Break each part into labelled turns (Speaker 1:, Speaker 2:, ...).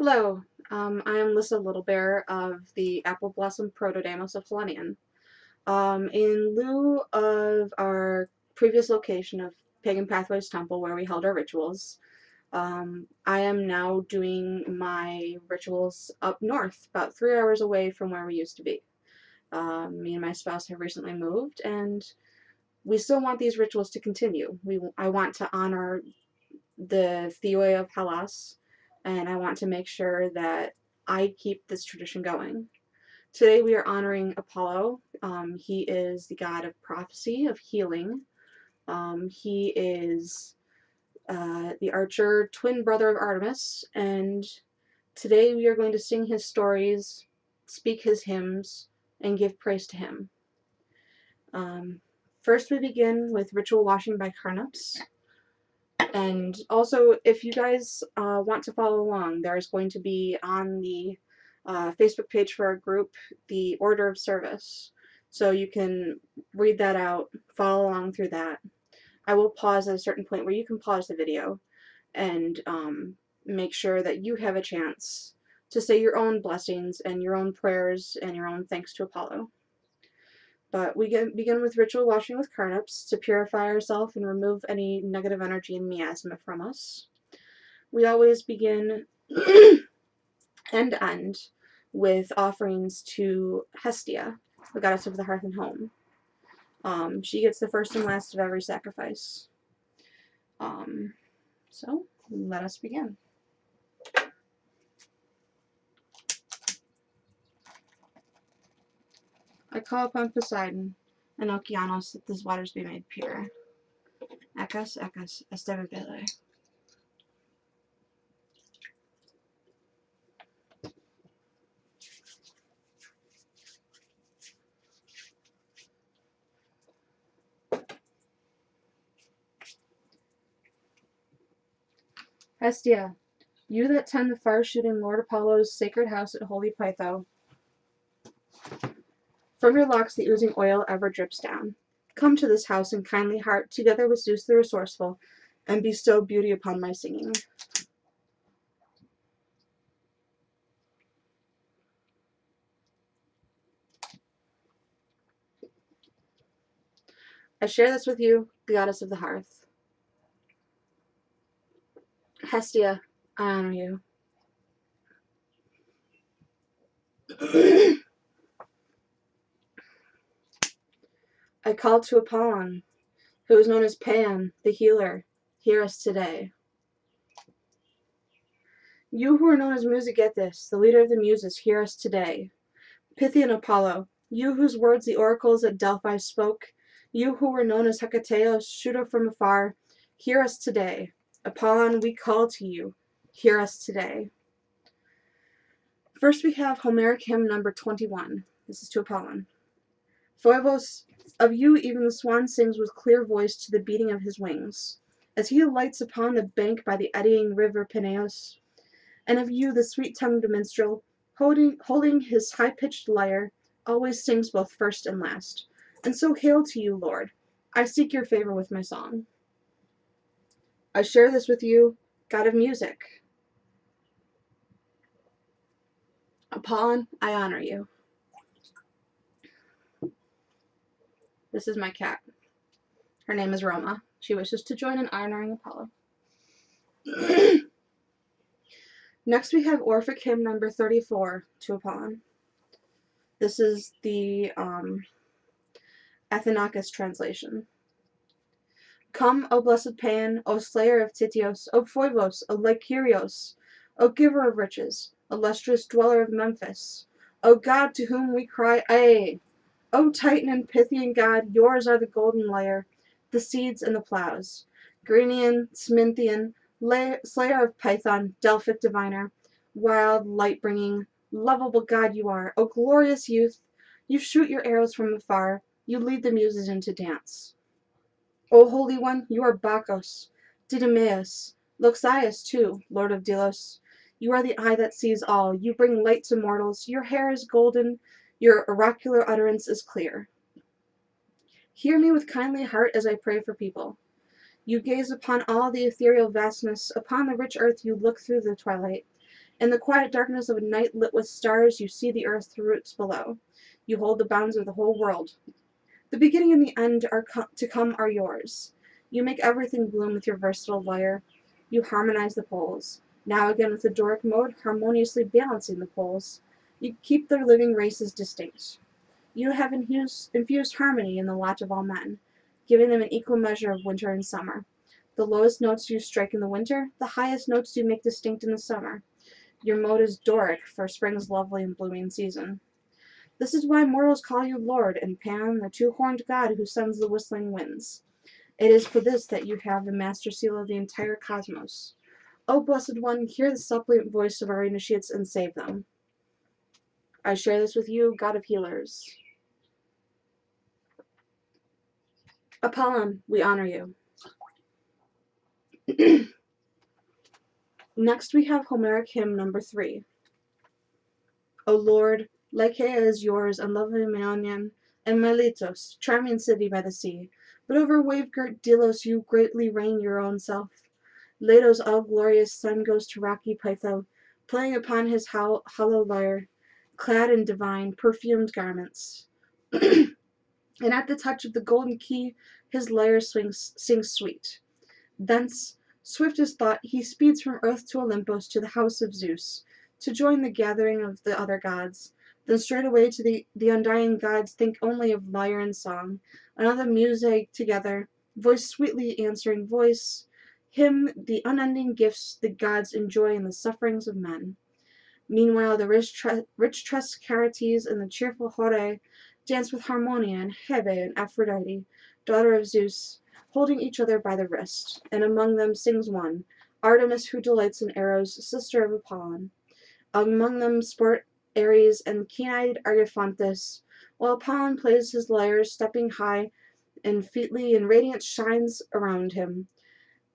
Speaker 1: Hello, I am Lissa Littlebear of the Apple Blossom Proto-Demos of Hellenion. In lieu of our previous location of Pagan Pathways Temple where we held our rituals, I am now doing my rituals up north, about 3 hours away from where we used to be. Me and my spouse have recently moved, and we still want these rituals to continue. I want to honor the Theoi of Hellas, and I want to make sure that I keep this tradition going. Today we are honoring Apollo. He is the god of prophecy, of healing. He is the archer, twin brother of Artemis, and today we are going to sing his stories, speak his hymns, and give praise to him. First we begin with ritual washing by Carnaps. And also, if you guys want to follow along, there's going to be on the Facebook page for our group the order of service. So you can read that out, follow along through that. I will pause at a certain point where you can pause the video and make sure that you have a chance to say your own blessings and your own prayers and your own thanks to Apollo. But we begin with ritual washing with Carnaps to purify ourselves and remove any negative energy and miasma from us. We always begin and end with offerings to Hestia, the goddess of the hearth and home. She gets the first and last of every sacrifice. So let us begin. I call upon Poseidon and Okeanos that these waters be made pure. Ekas, ekas, estevibile. Hestia, you that tend the far-shooting Lord Apollo's sacred house at Holy Pytho, from your locks the oozing oil ever drips down. Come to this house in kindly heart, together with Zeus the resourceful, and bestow beauty upon my singing. I share this with you, the goddess of the hearth. Hestia, I honor you. I call to Apollon, who is known as Pan, the healer. Hear us today. You who are known as Musigetes, the leader of the Muses, hear us today. Pythian Apollo, you whose words the oracles at Delphi spoke, you who were known as Hecateos, shooter from afar, hear us today. Apollon, we call to you. Hear us today. First we have Homeric Hymn number 21. This is to Apollon. Phoebos, of you even the swan sings with clear voice to the beating of his wings, as he alights upon the bank by the eddying river Peneus. And of you the sweet-tongued minstrel, holding his high-pitched lyre, always sings both first and last. And so hail to you, Lord. I seek your favor with my song. I share this with you, God of music. Apollon, I honor you. This is my cat. Her name is Roma. She wishes to join in honoring Apollo. Next we have Orphic Hymn number 34 to Apollon. This is the Athanassakis translation. Come, O blessed Pan, O slayer of Tityos, O Phoebos, O Lycurios, O giver of riches, illustrious dweller of Memphis, O God to whom we cry, Aye! O Titan and Pythian god, yours are the golden lyre, the seeds and the plows. Grenian, Sminthian, slayer of Python, Delphic diviner, wild, light-bringing, lovable god you are, O glorious youth! You shoot your arrows from afar, you lead the muses into dance. O Holy One, you are Bacchus, Didymaeus, Loxias too, Lord of Delos. You are the eye that sees all, you bring light to mortals, your hair is golden, your oracular utterance is clear. Hear me with kindly heart as I pray for people. You gaze upon all the ethereal vastness, upon the rich earth you look through the twilight, In the quiet darkness of a night lit with stars, you see the earth's roots below. You hold the bounds of the whole world. The beginning and the end to come are yours. You make everything bloom with your versatile lyre. You harmonize the poles. Now again with the Doric mode, harmoniously balancing the poles. You keep their living races distinct. You have infused harmony in the lot of all men, giving them an equal measure of winter and summer. The lowest notes you strike in the winter, the highest notes you make distinct in the summer. Your mode is Doric for spring's lovely and blooming season. This is why mortals call you Lord, and Pan, the two-horned god who sends the whistling winds. It is for this that you have the master seal of the entire cosmos. O Blessed One, hear the suppliant voice of our initiates and save them. I share this with you, God of healers. Apollon, we honor you. Next we have Homeric Hymn number 3. O Lord, Lycaea is yours, and lovely Meonion, and Miletos, charming city by the sea. But over wave-girt Delos you greatly reign your own self. Leto's all-glorious son goes to rocky Pytho, playing upon his hollow lyre, clad in divine, perfumed garments. And at the touch of the golden key, his lyre sings sweet. Thence, swift as thought, he speeds from earth to Olympos to the house of Zeus, to join the gathering of the other gods. Then straightway to the undying gods think only of lyre and song, another music together, voice sweetly answering voice, hymn the unending gifts the gods enjoy in the sufferings of men. Meanwhile the rich tressed Charites and the cheerful Hore dance with Harmonia and Hebe and Aphrodite, daughter of Zeus, holding each other by the wrist, and among them sings one, Artemis who delights in arrows, sister of Apollon. Among them sport Ares and keen-eyed Argiphantes, while Apollon plays his lyre, stepping high and featly, and radiance shines around him,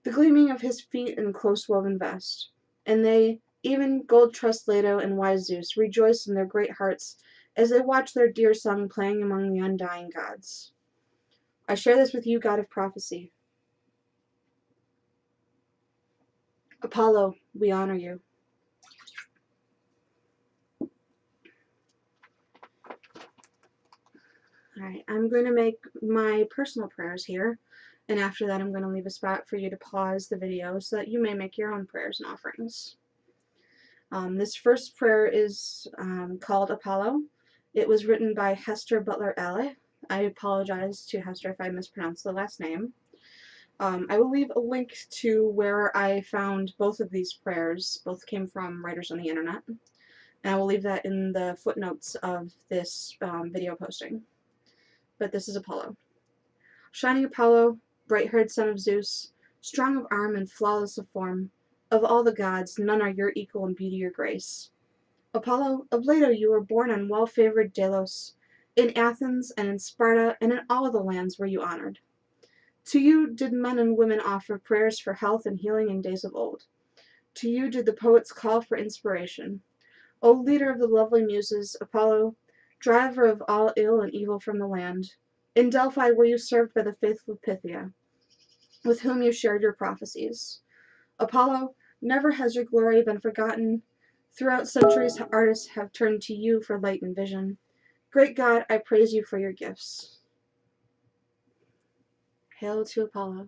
Speaker 1: the gleaming of his feet and close-woven vest. And they, even gold-trussed Leto and wise Zeus, rejoice in their great hearts as they watch their dear son playing among the undying gods. I share this with you, God of prophecy. Apollo, we honor you. Alright, I'm going to make my personal prayers here, and after that I'm going to leave a spot for you to pause the video so that you may make your own prayers and offerings. This first prayer is called Apollo. It was written by Hester Butler Alley. I apologize to Hester if I mispronounced the last name. I will leave a link to where I found both of these prayers. Both came from writers on the internet. And I will leave that in the footnotes of this video posting. But this is Apollo. Shining Apollo, bright-haired son of Zeus, strong of arm and flawless of form, of all the gods, none are your equal in beauty or grace. Apollo, of Leto you were born on well-favored Delos, in Athens and in Sparta and in all the lands where you honored. To you did men and women offer prayers for health and healing in days of old. To you did the poets call for inspiration. O leader of the lovely muses, Apollo, driver of all ill and evil from the land, in Delphi were you served by the faithful Pythia, with whom you shared your prophecies. Apollo, never has your glory been forgotten. Throughout centuries, artists have turned to you for light and vision. Great God, I praise you for your gifts. Hail to Apollo.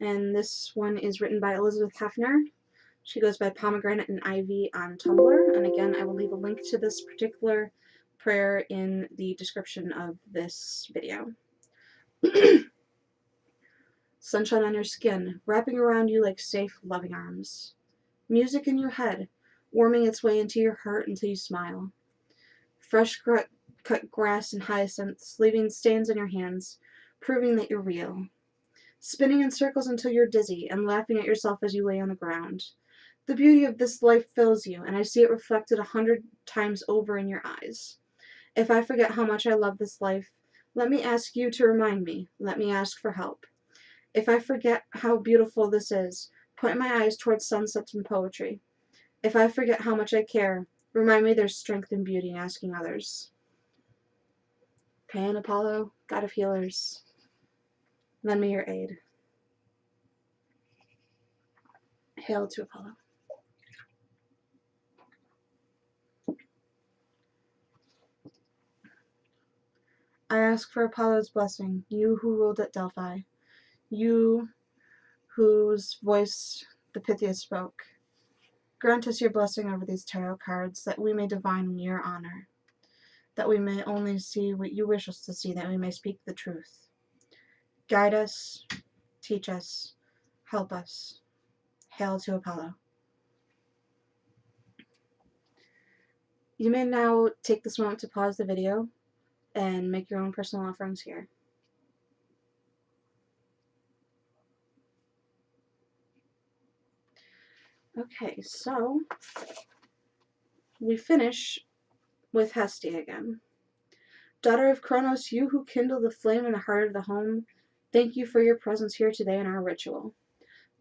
Speaker 1: And this one is written by Elizabeth Hefner. She goes by Pomegranate and Ivy on Tumblr. And again, I will leave a link to this particular prayer in the description of this video. Sunshine on your skin, wrapping around you like safe, loving arms. Music in your head, warming its way into your heart until you smile. Fresh cut grass and hyacinths, leaving stains on your hands, proving that you're real. Spinning in circles until you're dizzy, and laughing at yourself as you lay on the ground. The beauty of this life fills you, and I see it reflected 100 times over in your eyes. If I forget how much I love this life, let me ask you to remind me. Let me ask for help. If I forget how beautiful this is, point my eyes towards sunsets and poetry. If I forget how much I care, remind me there's strength and beauty in asking others. Pan, Apollo, god of healers. Lend me your aid. Hail to Apollo. I ask for Apollo's blessing, you who ruled at Delphi, you whose voice the Pythias spoke. Grant us your blessing over these tarot cards, that we may divine in your honor, that we may only see what you wish us to see, that we may speak the truth. Guide us, teach us, help us. Hail to Apollo. You may now take this moment to pause the video and make your own personal offerings here. Okay, so we finish with Hestia again. Daughter of Kronos, you who kindle the flame in the heart of the home, thank you for your presence here today in our ritual.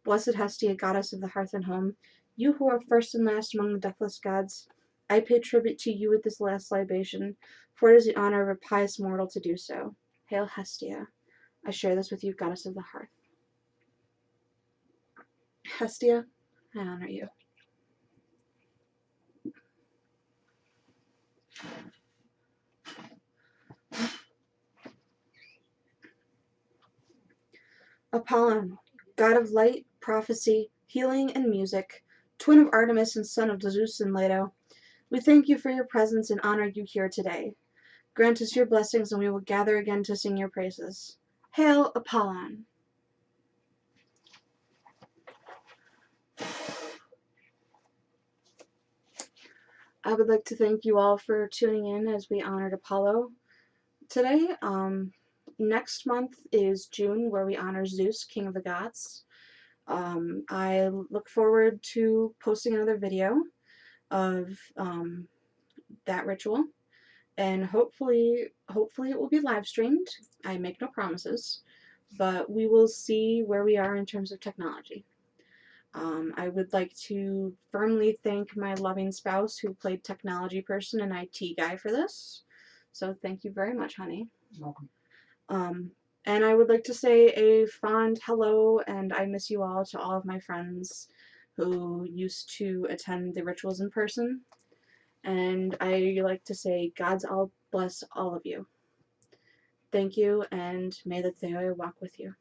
Speaker 1: Blessed Hestia, goddess of the hearth and home, you who are first and last among the deathless gods, I pay tribute to you with this last libation, for it is the honor of a pious mortal to do so. Hail Hestia, I share this with you, goddess of the hearth. Hestia, I honor you. Apollon, god of light, prophecy, healing, and music, twin of Artemis and son of Zeus and Leto, we thank you for your presence and honor you here today. Grant us your blessings and we will gather again to sing your praises. Hail, Apollon! I would like to thank you all for tuning in as we honored Apollo today. Next month is June, where we honor Zeus, king of the gods. I look forward to posting another video of that ritual, and hopefully it will be live streamed. I make no promises, but we will see where we are in terms of technology. I would like to firmly thank my loving spouse who played technology person and IT guy for this. So thank you very much, honey.
Speaker 2: You're welcome.
Speaker 1: And I would like to say a fond hello and I miss you all to all of my friends who used to attend the rituals in person. And I like to say God's all bless all of you. Thank you, and may the Theoi walk with you.